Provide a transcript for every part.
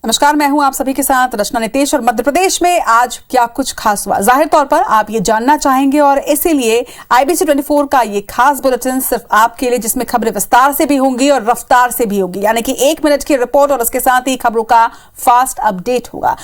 नमस्कार, मैं हूं आप सभी के साथ रचना नितेश। और मध्य प्रदेश में आज क्या कुछ खास हुआ, जाहिर तौर पर आप ये जानना चाहेंगे और इसीलिए IBC 24 का ये खास बुलेटिन सिर्फ आपके लिए, जिसमें खबरें विस्तार से भी होंगी और रफ्तार से भी होगी, यानी कि 1 मिनट की रिपोर्ट और उसके साथ ही खबरों का फास्ट अपडेट होगा।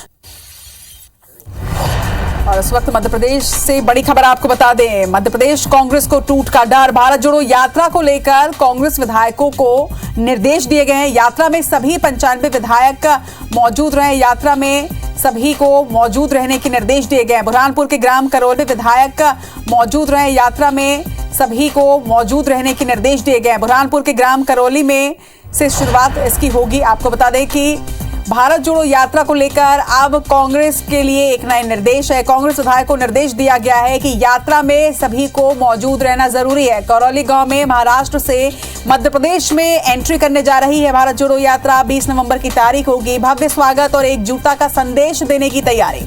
और इस वक्त मध्य प्रदेश से बड़ी खबर आपको बता दें, मध्य प्रदेश कांग्रेस को टूट का डर। भारत जोड़ो यात्रा को लेकर कांग्रेस विधायकों को निर्देश दिए गए हैं। यात्रा में सभी 95 विधायक मौजूद रहे। यात्रा में सभी को मौजूद रहने के निर्देश दिए गए हैं। बुरहानपुर के ग्राम करौली विधायक मौजूद रहे। यात्रा में सभी को मौजूद रहने के निर्देश दिए गए हैं। बुरहानपुर के ग्राम करौली में से शुरुआत इसकी होगी। आपको बता दें कि भारत जोड़ो यात्रा को लेकर अब कांग्रेस के लिए एक नया निर्देश है। कांग्रेस विधायक को निर्देश दिया गया है कि यात्रा में सभी को मौजूद रहना जरूरी है। करौली गांव में महाराष्ट्र से मध्य प्रदेश में एंट्री करने जा रही है भारत जोड़ो यात्रा। 20 नवंबर की तारीख होगी। भव्य स्वागत और एकजुटता का संदेश देने की तैयारी।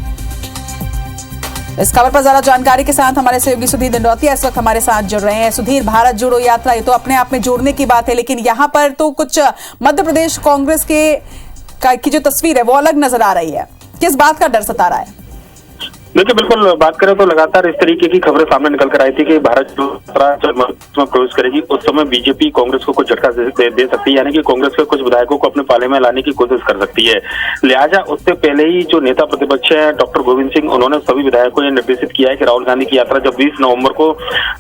इस खबर पर ज्यादा जानकारी के साथ हमारे सहयोगी सुधीर दंडौतिया इस वक्त हमारे साथ जुड़ रहे हैं। सुधीर, भारत जोड़ो यात्रा ये तो अपने आप में जोड़ने की बात है, लेकिन यहाँ पर तो कुछ मध्य प्रदेश कांग्रेस की जो तस्वीर है वो अलग नजर आ रही है। किस बात का डर सता रहा है? देखिए, बिल्कुल बात करें तो लगातार इस तरीके की खबरें सामने निकल कर आई थी कि भारत जो जब में प्रवेश करेगी उस समय बीजेपी कांग्रेस को कुछ झटका दे सकती है, यानी कि कांग्रेस के कुछ विधायकों को अपने पाले में लाने की कोशिश कर सकती है। लिहाजा उससे पहले ही जो नेता प्रतिपक्ष है डॉक्टर गोविंद सिंह, उन्होंने सभी विधायकों ने निर्देशित किया है कि राहुल गांधी की यात्रा जब 20 नवंबर को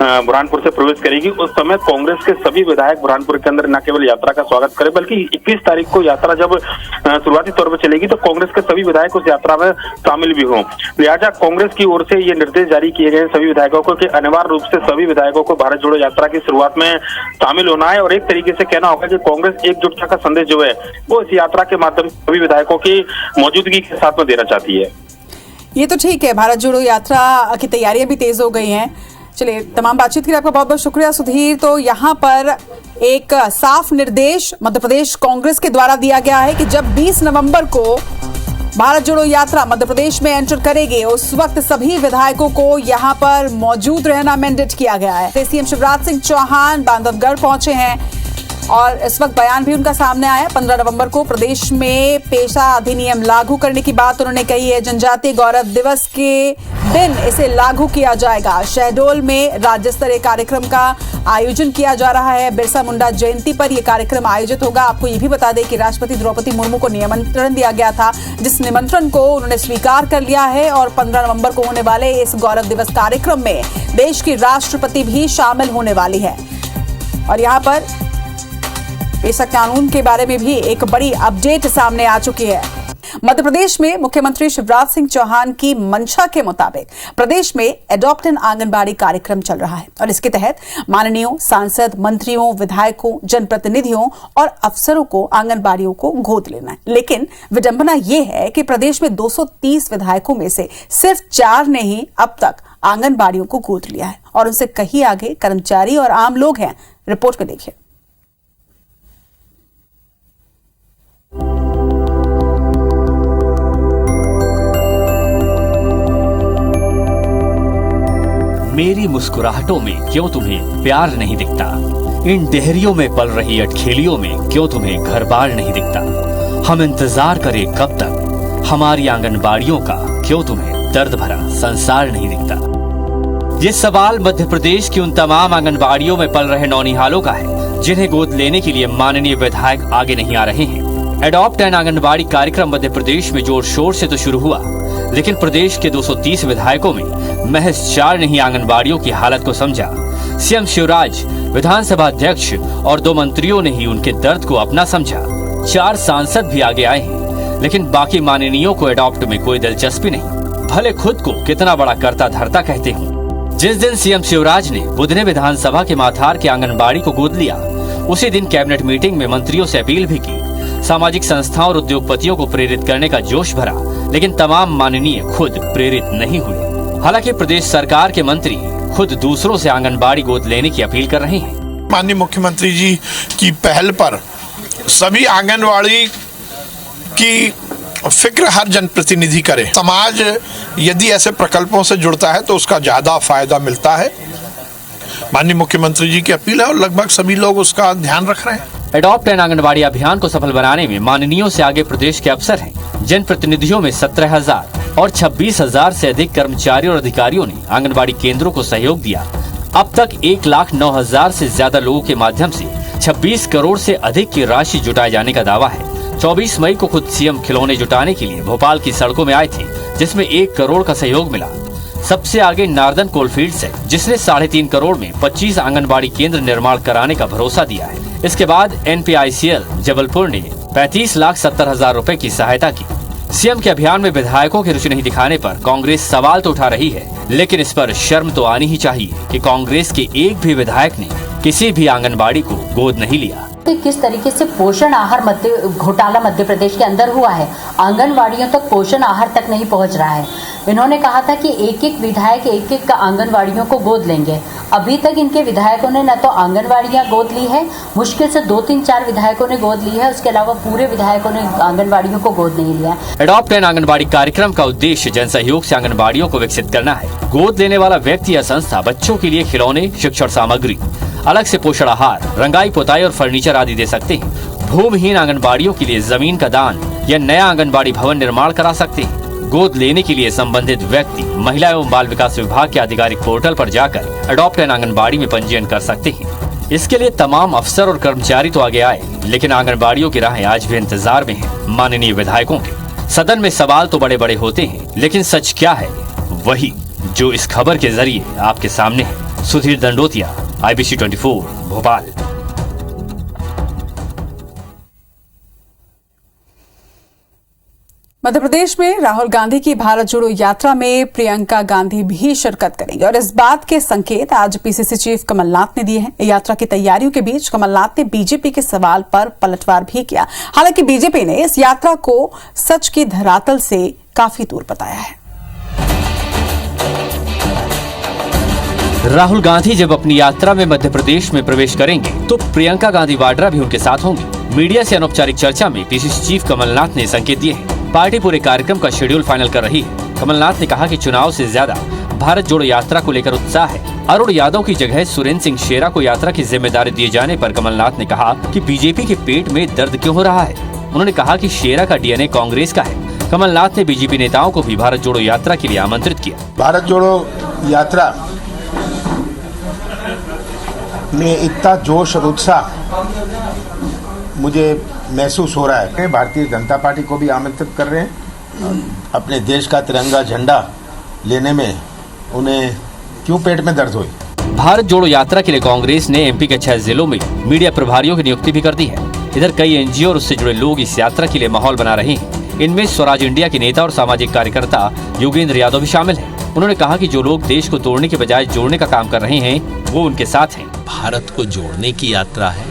बुरहानपुर से प्रवेश करेगी उस समय कांग्रेस के सभी विधायक बुरहानपुर के अंदर न केवल यात्रा का स्वागत करें, बल्कि 21 तारीख को यात्रा जब शुरुआती तौर पर चलेगी तो कांग्रेस के सभी विधायक उस यात्रा में शामिल भी हों। लिहाजा कांग्रेस की ओर से ये निर्देश जारी किए गए सभी विधायकों को कि अनिवार्य रूप से सभी विधायकों को भारत जोड़ो यात्रा की शुरुआत में शामिल होना है और एक तरीके से कहना होगा कि कांग्रेस एकजुटता का संदेश जो है वो इस यात्रा के माध्यम से सभी विधायकों की मौजूदगी के साथ में देना चाहती है। ये तो ठीक है, भारत जोड़ो यात्रा की तैयारियां भी तेज हो गई हैं। चलिए, तमाम बातचीत के लिए आपका बहुत बहुत शुक्रिया सुधीर। तो यहाँ पर एक साफ निर्देश मध्य प्रदेश कांग्रेस के द्वारा दिया गया है कि जब 20 नवंबर को भारत जोड़ो यात्रा मध्य प्रदेश में एंटर करेगी उस वक्त सभी विधायकों को यहां पर मौजूद रहना मैंडेट किया गया है। सीएम शिवराज सिंह चौहान बांधवगढ़ पहुंचे हैं और इस वक्त बयान भी उनका सामने आया। 15 नवंबर को प्रदेश में पेशा अधिनियम लागू करने की बात उन्होंने कही है। जनजातीय गौरव दिवस के दिन इसे लागू किया जाएगा। शहडोल में राज्य स्तरीय कार्यक्रम का आयोजन किया जा रहा है। बिरसा मुंडा जयंती पर यह कार्यक्रम आयोजित होगा। आपको ये भी बता दें कि राष्ट्रपति द्रौपदी मुर्मू को निमंत्रण दिया गया था, जिस निमंत्रण को उन्होंने स्वीकार कर लिया है और 15 नवंबर को होने वाले इस गौरव दिवस कार्यक्रम में देश की राष्ट्रपति भी शामिल होने वाली है। और यहाँ पर पेशा कानून के बारे में भी एक बड़ी अपडेट सामने आ चुकी है। मध्य प्रदेश में मुख्यमंत्री शिवराज सिंह चौहान की मंशा के मुताबिक प्रदेश में एडॉप्ट एन आंगनबाड़ी कार्यक्रम चल रहा है और इसके तहत माननीय सांसद, मंत्रियों, विधायकों, जनप्रतिनिधियों और अफसरों को आंगनबाड़ियों को गोद लेना है। लेकिन विडंबना यह है कि प्रदेश में 230 विधायकों में से सिर्फ 4 ने ही अब तक आंगनबाड़ियों को गोद लिया है और उनसे कहीं आगे कर्मचारी और आम लोग हैं। रिपोर्ट में देखिए। मेरी मुस्कुराहटों में क्यों तुम्हें प्यार नहीं दिखता? इन डेहरियों में पल रही अटखेलियों में क्यों तुम्हें घर बार नहीं दिखता? हम इंतजार करें कब तक? हमारी आंगनबाड़ियों का क्यों तुम्हें दर्द भरा संसार नहीं दिखता? ये सवाल मध्य प्रदेश की उन तमाम आंगनबाड़ियों में पल रहे नौनिहालों का है जिन्हें गोद लेने के लिए माननीय विधायक आगे नहीं आ रहे हैं। एडॉप्ट एन आंगनबाड़ी कार्यक्रम मध्य प्रदेश में जोर शोर से तो शुरू हुआ, लेकिन प्रदेश के 230 विधायकों में महज 4 ने ही आंगनबाड़ियों की हालत को समझा। सीएम शिवराज, विधानसभा अध्यक्ष और 2 मंत्रियों ने ही उनके दर्द को अपना समझा। 4 सांसद भी आगे आए हैं, लेकिन बाकी माननीयों को एडॉप्ट में कोई दिलचस्पी नहीं, भले खुद को कितना बड़ा करता धरता कहते हों। जिस दिन सीएम शिवराज ने बुधने विधानसभा के माथार के आंगनबाड़ी को गोद लिया, उसी दिन कैबिनेट मीटिंग में मंत्रियों से अपील भी की। सामाजिक संस्थाओं और उद्योगपतियों को प्रेरित करने का जोश भरा, लेकिन तमाम माननीय खुद प्रेरित नहीं हुए। हालांकि प्रदेश सरकार के मंत्री खुद दूसरों से आंगनबाड़ी गोद लेने की अपील कर रहे हैं। माननीय मुख्यमंत्री जी की पहल पर सभी आंगनबाड़ी की फिक्र हर जनप्रतिनिधि करे। समाज यदि ऐसे प्रकल्पों से जुड़ता है तो उसका ज्यादा फायदा मिलता है। माननीय मुख्यमंत्री जी की अपील है और लगभग सभी लोग उसका ध्यान रख रहे हैं। एडॉप्ट एन आंगनबाड़ी अभियान को सफल बनाने में माननीयों से आगे प्रदेश के अफसर हैं। जनप्रतिनिधियों में 17,000 और 26,000 से अधिक कर्मचारियों और अधिकारियों ने आंगनबाड़ी केंद्रों को सहयोग दिया। अब तक 1,09,000 से ज्यादा लोगों के माध्यम से 26 करोड़ से अधिक की राशि जुटाए जाने का दावा है। 24 मई को खुद सीएम खिलौने जुटाने के लिए भोपाल की सड़कों में आए थे, जिसमें 1 करोड़ का सहयोग मिला। सबसे आगे नार्दन कोलफील्ड्स है, जिसने 3.5 करोड़ में 25 आंगनबाड़ी केंद्र निर्माण कराने का भरोसा दिया है। इसके बाद NPICL जबलपुर ने 35,70,000 रुपए की सहायता की। सीएम के अभियान में विधायकों की रुचि नहीं दिखाने पर कांग्रेस सवाल तो उठा रही है, लेकिन इस पर शर्म तो आनी ही चाहिए कि कांग्रेस के एक भी विधायक ने किसी भी आंगनबाड़ी को गोद नहीं लिया। किस तरीके से पोषण आहार घोटाला मध्य प्रदेश के अंदर हुआ है, आंगनवाड़ियों तक पोषण आहार तक नहीं पहुंच रहा है। इन्होंने कहा था कि एक-एक विधायक एक-एक आंगनवाड़ियों को गोद लेंगे। अभी तक इनके विधायकों ने न तो आंगनवाड़ियां गोद ली है, मुश्किल से 2-3-4 विधायकों ने गोद ली है, उसके अलावा पूरे विधायकों ने आंगनवाड़ियों को गोद नहीं लिया। एडॉप्ट एन आंगनबाड़ी कार्यक्रम का उद्देश्य जन सहयोग से आंगनबाड़ियों को विकसित करना है। गोद लेने वाला व्यक्ति या संस्था बच्चों के लिए खिलौने, शिक्षण सामग्री, अलग से पोषण आहार, रंगाई पुताई और फर्नीचर आदि दे सकते हैं। भूमिहीन आंगनबाड़ियों के लिए जमीन का दान या नया आंगनबाड़ी भवन निर्माण करा सकते हैं। गोद लेने के लिए संबंधित व्यक्ति महिला एवं बाल विकास विभाग के आधिकारिक पोर्टल पर जाकर एडॉप्ट एन आंगनबाड़ी में पंजीयन कर सकते हैं। इसके लिए तमाम अफसर और कर्मचारी तो आगे आए, लेकिन आंगनबाड़ियों की राहें आज भी इंतजार में हैं माननीय विधायकों के। सदन में सवाल तो बड़े बड़े होते हैं, लेकिन सच क्या है वही जो इस खबर के जरिए आपके सामने है। सुधीर दंडोतिया, IBC 24 भोपाल। मध्य प्रदेश में राहुल गांधी की भारत जोड़ो यात्रा में प्रियंका गांधी भी शिरकत करेंगे और इस बात के संकेत आज PCC चीफ कमलनाथ ने दिए हैं। यात्रा की तैयारियों के बीच कमलनाथ ने बीजेपी के सवाल पर पलटवार भी किया। हालांकि बीजेपी ने इस यात्रा को सच की धरातल से काफी दूर बताया है। राहुल गांधी जब अपनी यात्रा में मध्य प्रदेश में प्रवेश करेंगे तो प्रियंका गांधी वाड्रा भी उनके साथ होंगी। मीडिया से अनौपचारिक चर्चा में PCC चीफ कमलनाथ ने संकेत दिए हैं। पार्टी पूरे कार्यक्रम का शेड्यूल फाइनल कर रही है। कमलनाथ ने कहा कि चुनाव से ज्यादा भारत जोड़ो यात्रा को लेकर उत्साह है। अरुण यादव की जगह सुरेंद्र सिंह शेरा को यात्रा की जिम्मेदारी दिए जाने पर कमलनाथ ने कहा कि बीजेपी के पेट में दर्द क्यों हो रहा है। उन्होंने कहा कि शेरा का DNA कांग्रेस का है। कमलनाथ ने बीजेपी नेताओं को भी भारत जोड़ो यात्रा के लिए आमंत्रित किया। भारत जोड़ो यात्रा में इतना जोश और उत्साह मुझे महसूस हो रहा है। भारतीय जनता पार्टी को भी आमंत्रित कर रहे हैं। अपने देश का तिरंगा झंडा लेने में उन्हें क्यों पेट में दर्द हुई। भारत जोड़ो यात्रा के लिए कांग्रेस ने MP के 6 जिलों में मीडिया प्रभारियों की नियुक्ति भी कर दी है। इधर कई NGO और उससे जुड़े लोग इस यात्रा के लिए माहौल बना रहे हैं। इनमें स्वराज इंडिया के नेता और सामाजिक कार्यकर्ता योगेंद्र यादव भी शामिल हैं। उन्होंने कहा कि जो लोग देश को तोड़ने के बजाय जोड़ने का काम कर रहे हैं वो उनके साथ हैं। भारत को जोड़ने की यात्रा है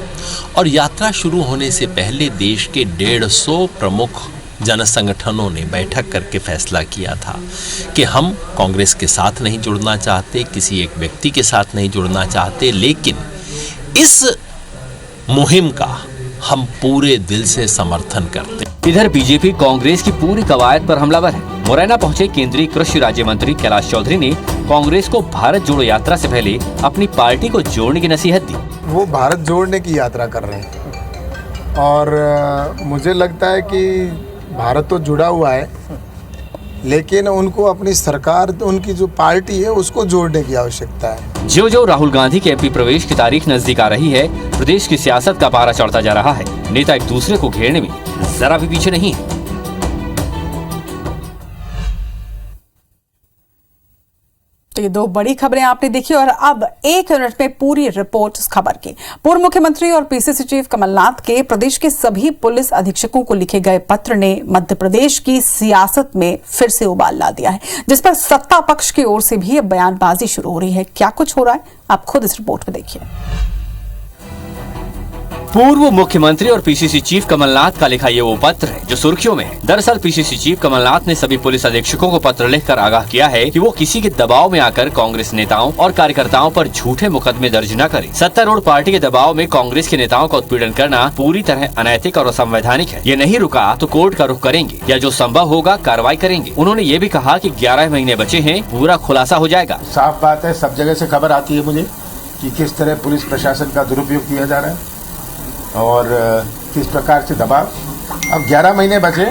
और यात्रा शुरू होने से पहले देश के 150 प्रमुख जन संगठनों ने बैठक करके फैसला किया था कि हम कांग्रेस के साथ नहीं जुड़ना चाहते, किसी एक व्यक्ति के साथ नहीं जुड़ना चाहते, लेकिन इस मुहिम का हम पूरे दिल से समर्थन करते। इधर बीजेपी कांग्रेस की पूरी कवायद पर हमलावर है। मुरैना पहुंचे केंद्रीय कृषि राज्य मंत्री कैलाश चौधरी ने कांग्रेस को भारत जोड़ो यात्रा से पहले अपनी पार्टी को जोड़ने की नसीहत दी। वो भारत जोड़ने की यात्रा कर रहे हैं और मुझे लगता है कि भारत तो जुड़ा हुआ है, लेकिन उनको अपनी सरकार, उनकी जो पार्टी है उसको जोड़ने की आवश्यकता है। जो जो राहुल गांधी के MP प्रवेश की तारीख नजदीक आ रही है, प्रदेश की सियासत का पारा चढ़ता जा रहा है। नेता एक दूसरे को घेरने में जरा भी पीछे नहीं है। तो ये दो बड़ी खबरें आपने देखी और अब 1 मिनट में पूरी रिपोर्ट इस खबर की। पूर्व मुख्यमंत्री और PCC चीफ कमलनाथ के प्रदेश के सभी पुलिस अधीक्षकों को लिखे गए पत्र ने मध्य प्रदेश की सियासत में फिर से उबाल ला दिया है, जिस पर सत्ता पक्ष की ओर से भी अब बयानबाजी शुरू हो रही है। क्या कुछ हो रहा है आप खुद इस रिपोर्ट में देखिए। पूर्व मुख्यमंत्री और PCC चीफ कमलनाथ का लिखा ये वो पत्र है जो सुर्खियों में है। दरअसल PCC चीफ कमलनाथ ने सभी पुलिस अधीक्षकों को पत्र लिखकर आगाह किया है कि वो किसी के दबाव में आकर कांग्रेस नेताओं और कार्यकर्ताओं पर झूठे मुकदमे दर्ज न करें। सत्तारूढ़ पार्टी के दबाव में कांग्रेस के नेताओं का उत्पीड़न करना पूरी तरह अनैतिक और असंवैधानिक है। ये नहीं रुका तो कोर्ट का रुख करेंगे या जो संभव होगा कार्रवाई करेंगे। उन्होंने ये भी कहा कि 11 महीने बचे हैं, पूरा खुलासा हो जाएगा। साफ बात है, सब जगह से खबर आती है मुझे कि किस तरह पुलिस प्रशासन का दुरुपयोग किया जा रहा है और किस प्रकार से दबाव। अब 11 महीने बचे।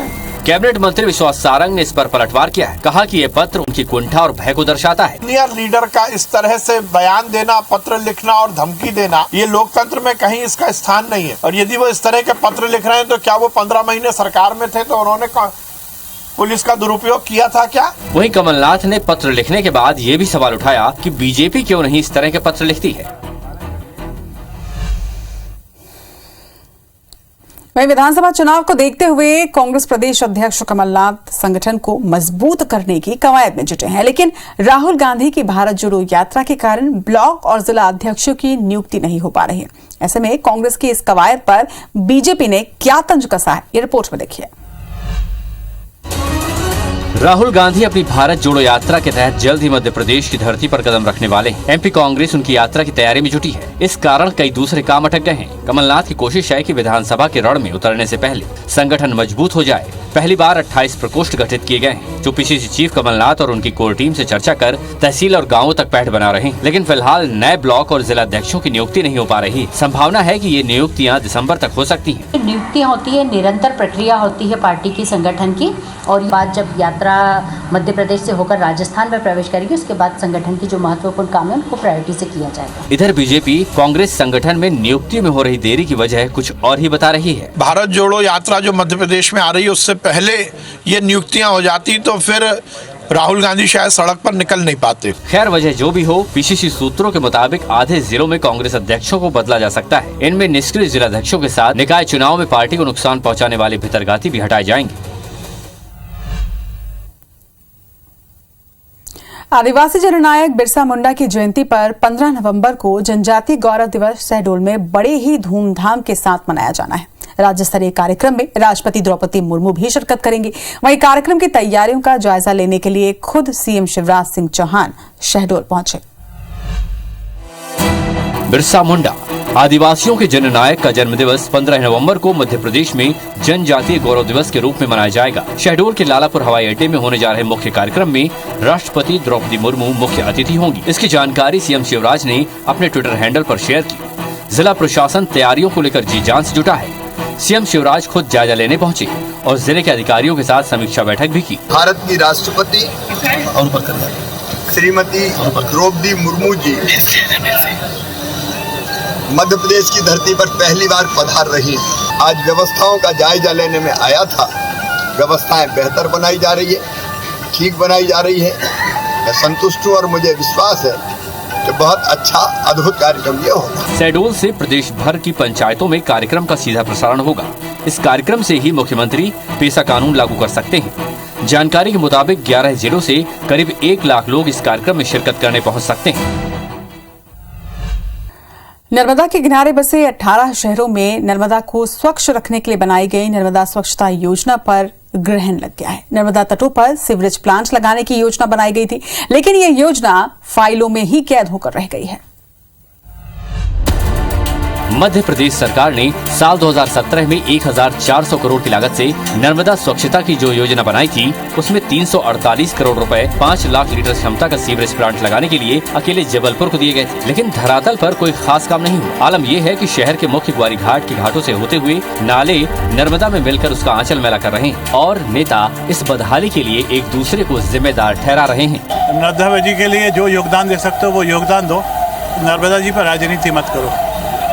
कैबिनेट मंत्री विश्वास सारंग ने इस पर पलटवार किया है, कहा कि ये पत्र उनकी कुंठा और भय को दर्शाता है। सीनियर लीडर का इस तरह से बयान देना, पत्र लिखना और धमकी देना, ये लोकतंत्र में कहीं इसका स्थान नहीं है। और यदि वो इस तरह के पत्र लिख रहे हैं तो क्या वो 15 महीने सरकार में थे तो उन्होंने पुलिस का दुरुपयोग किया था क्या? वहीं कमलनाथ ने पत्र लिखने के बाद ये भी सवाल उठाया कि बीजेपी क्यों नहीं इस तरह के पत्र लिखती है। वहीं विधानसभा चुनाव को देखते हुए कांग्रेस प्रदेश अध्यक्ष कमलनाथ संगठन को मजबूत करने की कवायद में जुटे हैं, लेकिन राहुल गांधी की भारत जोड़ो यात्रा के कारण ब्लॉक और जिला अध्यक्षों की नियुक्ति नहीं हो पा रही है। ऐसे में कांग्रेस की इस कवायद पर बीजेपी ने क्या तंज कसा है, ये रिपोर्ट में देखिए। राहुल गांधी अपनी भारत जोड़ो यात्रा के तहत जल्द ही मध्य प्रदेश की धरती पर कदम रखने वाले हैं। एमपी कांग्रेस उनकी यात्रा की तैयारी में जुटी है। इस कारण कई दूसरे काम अटक गए हैं। कमलनाथ की कोशिश है कि विधानसभा के रण में उतरने से पहले संगठन मजबूत हो जाए। पहली बार 28 प्रकोष्ठ गठित किए गए हैं, जो पीसीसी चीफ कमलनाथ और उनकी कोर टीम से चर्चा कर तहसील और गाँवों तक पैठ बना रहे हैं। लेकिन फिलहाल नए ब्लॉक और जिला अध्यक्षों की नियुक्ति नहीं हो पा रही। संभावना है कि ये नियुक्तियाँ दिसंबर तक हो सकती है। नियुक्तियाँ होती है, निरंतर प्रक्रिया होती है पार्टी की, संगठन की। और बाद जब यात्रा मध्य प्रदेश से होकर राजस्थान में प्रवेश करेगी, उसके बाद संगठन की जो महत्वपूर्ण काम है उनको प्रायोरिटी से किया जाएगा। इधर बीजेपी कांग्रेस संगठन में नियुक्तियों में हो रही देरी की वजह कुछ और ही बता रही है। भारत जोड़ो यात्रा जो मध्य प्रदेश में आ रही है, उससे पहले ये नियुक्तियां हो जाती तो फिर राहुल गांधी शायद सड़क पर निकल नहीं पाते। खैर, वजह जो भी हो, पीसीसी सूत्रों के मुताबिक आधे जिलों में कांग्रेस अध्यक्षों को बदला जा सकता है। इनमें निष्क्रिय जिलाध्यक्षों के साथ निकाय चुनाव में पार्टी को नुकसान पहुंचाने वाले भितरघाती भी हटाए जाएंगे। आदिवासी जननायक बिरसा मुंडा की जयंती पर 15 नवंबर को जनजातीय गौरव दिवस शहडोल में बड़े ही धूमधाम के साथ मनाया जाना है। राज्य स्तरीय कार्यक्रम में राष्ट्रपति द्रौपदी मुर्मू भी शिरकत करेंगी। वहीं कार्यक्रम की तैयारियों का जायजा लेने के लिए खुद सीएम शिवराज सिंह चौहान शहडोल पहुंचे। बिरसा मुंडा आदिवासियों के जननायक का जन्मदिवस 15 नवंबर को मध्य प्रदेश में जनजातीय गौरव दिवस के रूप में मनाया जाएगा। शहडोल के लालापुर हवाई अड्डे में होने जा रहे मुख्य कार्यक्रम में राष्ट्रपति द्रौपदी मुर्मू मुख्य अतिथि होंगी। इसकी जानकारी सीएम शिवराज ने अपने ट्विटर हैंडल पर शेयर की। जिला प्रशासन तैयारियों को लेकर जी जान से जुटा है। सीएम शिवराज खुद जायजा लेने पहुंचे और जिले के अधिकारियों के साथ समीक्षा बैठक भी की। भारत की राष्ट्रपति श्रीमती द्रौपदी मुर्मू जी मध्य प्रदेश की धरती पर पहली बार पधार रही। आज व्यवस्थाओं का जायजा लेने में आया था। व्यवस्थाएं बेहतर बनाई जा रही है, ठीक बनाई जा रही है। मैं संतुष्ट हूँ और मुझे विश्वास है कि बहुत अच्छा अद्भुत कार्यक्रम ये होगा। शहडोल से प्रदेश भर की पंचायतों में कार्यक्रम का सीधा प्रसारण होगा। इस कार्यक्रम से ही मुख्यमंत्री पेसा कानून लागू कर सकते हैं। जानकारी के मुताबिक 11 जिलों से करीब 1 लाख लोग इस कार्यक्रम में शिरकत करने पहुंच सकते हैं। नर्मदा के किनारे बसे 18 शहरों में नर्मदा को स्वच्छ रखने के लिए बनाई गई नर्मदा स्वच्छता योजना पर ग्रहण लग गया है। नर्मदा तटों पर सीवरेज प्लांट लगाने की योजना बनाई गई थी, लेकिन यह योजना फाइलों में ही कैद होकर रह गई है। मध्य प्रदेश सरकार ने साल 2017 में 1400 करोड़ की लागत से नर्मदा स्वच्छता की जो योजना बनाई थी, उसमें 348 करोड़ रुपए 5 लाख लीटर क्षमता का सीवरेज प्लांट लगाने के लिए अकेले जबलपुर को दिए गए थे। लेकिन धरातल पर कोई खास काम नहीं हुआ। आलम यह है कि शहर के मुख्य ग्वारी घाट के घाटों से होते हुए नाले नर्मदा में मिलकर उसका आंचल मैला कर रहे हैं और नेता इस बदहाली के लिए एक दूसरे को जिम्मेदार ठहरा रहे हैं। नर्मदा जी के लिए जो योगदान दे सकते हो वो योगदान दो, नर्मदा जी पर राजनीति मत करो।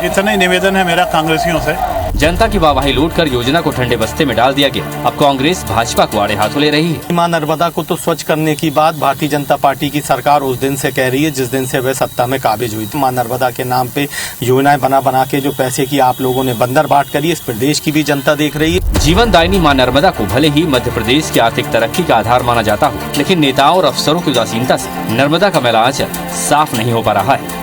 इतना ही निवेदन है मेरा कांग्रेसियों से। जनता की वाहवाही लूटकर योजना को ठंडे बस्ते में डाल दिया गया। अब कांग्रेस भाजपा को आड़े हाथों ले रही है। मां नर्मदा को तो स्वच्छ करने की बात भारतीय जनता पार्टी की सरकार उस दिन से कह रही है जिस दिन से वह सत्ता में काबिज हुई। मां नर्मदा के नाम पे योजनाएं बना के जो पैसे की आप लोगों ने बंदर बाट करी, इस प्रदेश की भी जनता देख रही है। जीवन दायिनी मां नर्मदा को भले ही मध्य प्रदेश की आर्थिक तरक्की का आधार माना जाता हो, लेकिन नेताओं और अफसरों की उदासीनता से नर्मदा का मैला आंचल साफ नहीं हो पा रहा है।